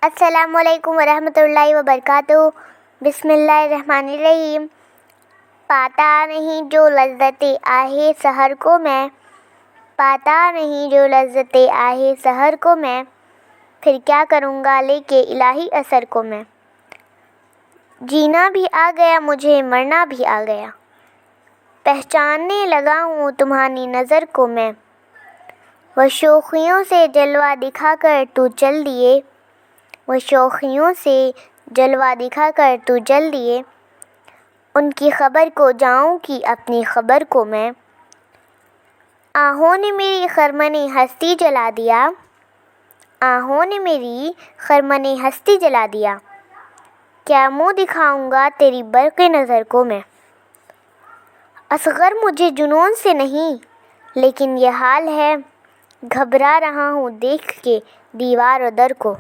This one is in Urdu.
السلام علیکم ورحمۃ اللہ وبرکاتہ۔ بسم اللہ الرحمن الرحیم۔ پاتا نہیں جو لذت آہے سحر کو میں، پاتا نہیں جو لذت آہے سحر کو میں، پھر کیا کروں گا لے کے الہی اثر کو میں۔ جینا بھی آ گیا مجھے، مرنا بھی آ گیا، پہچاننے لگا ہوں تمہاری نظر کو میں۔ وہ شوخیوں سے جلوہ دکھا کر تو چل دیے، وہ شوخیوں سے جلوہ دکھا کر تو جل دیے، ان کی خبر کو جاؤں کی اپنی خبر کو میں۔ آہوں نے میری خرمن ہستی جلا دیا، آہوں نے میری خرمن ہستی جلا دیا، کیا منہ دکھاؤں گا تیری برق نظر کو میں۔ اصغر مجھے جنون سے نہیں، لیکن یہ حال ہے، گھبرا رہا ہوں دیکھ کے دیوار و در کو۔